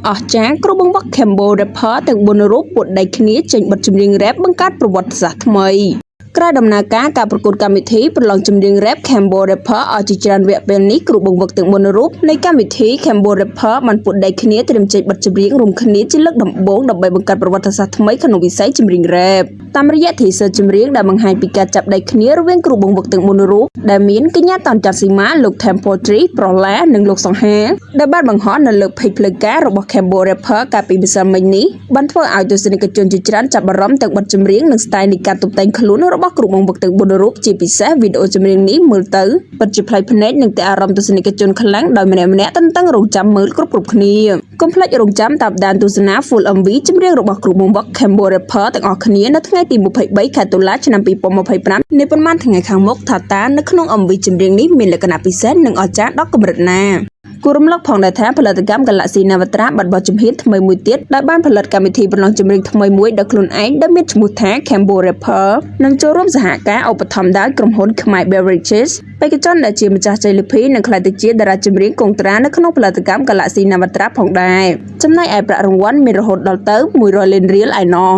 អស្ចារ្យគ្រូបង្វឹក Cambo Rapper ទាំង4រូបពួតដៃគ្នាចេញបទចម្រៀង rap បង្កើតប្រវត្តិសាស្ត្រថ្មីក្រោយដំណើរការប្រកួតកម្មវិធីប្រឡងចម្រៀង rap Cambo Rapper អស់ជាច្រើនវគ្គពេលនេះគ្រូបង្វឹកទាំង4រូបនៃកម្មវិធី Cambo Rapper បានពួតដៃគ្នាត្រៀមចេញបទចម្រៀងរួមគ្នាជាលើកដំបូងដើម្បីបង្កើតប្រវត្តិសាស្ត្រថ្មីក្នុងវិស័យចម្រៀង rap តាមរយៈ teaser ចម្រៀងដែលបង្ហាញពីការចាប់ដៃគ្នារវាងគ្រូបង្វឹកទាំង4រូបដែលមានកញ្ញាតនច័ន្ទសីមាលោក Tempo Tree ប្រឡានិងលោកសង្ហាដែលបានបង្ហោះនៅលើ page ផ្លូវការរបស់ Cambo Rapper កាលពីម្សិលមិញនេះបានធ្វើឲ្យទស្សនិកជនជាច្រើនចាប់អារម្មណ៍ទាំងបទចម្រៀងនិង style នៃការតុបតែងខ្លួនរបស់គ្រូបង្វឹកទាំង4រូបជាពិសេសវីដេអូចម្រៀងនេះមើលទៅពិតជាប្លែកភ្នែកនិងទាក់អារម្មណ៍ទស្សនិកជនខ្លាំងដោយម្នាក់ៗតឹងរង់ចាំមើលគ្រប់គ្នាកុំភ្លេចរង់ចាំតាមដានទស្សនា full MV ចម្រៀងរបស់គ្រូបង្វឹក Cambo Rapper ទាំងអស់គ្នានៅថ្ងៃទី23 ខែតុលាឆ្នាំ2025នេះប៉ុន្មានថ្ងៃខាងមុខថាតើនៅក្នុង MV ចម្រៀងនេះមានលក្ខណៈពិសេសនិងអស្ចារ្យដល់កម្រិតណាគូរំលឹកផងដែរថាផលិតកម្ម Galaxy Navatra បាត់បោះជំហានថ្មីមួយទៀតដែលបានផលិតកម្មវិធីប្រឡងចម្រៀងថ្មីមួយដោយខ្លួនឯងដែលមានឈ្មោះថា Cambo Rapper និងចូលរួមសហការឧបត្ថម្ភដោយក្រុមហ៊ុន Khmer Beverages បេក្ខជនដែលជាម្ចាស់ជ័យលាភីនិងក្លាយទៅជាតារាចម្រៀងកងត្រានៅក្នុងផលិតកម្ម Galaxy Navatra ផងដែរចំណែកឯប្រាក់រង្វាន់មានរហូតដល់ទៅ100 លានរៀលឯណោះ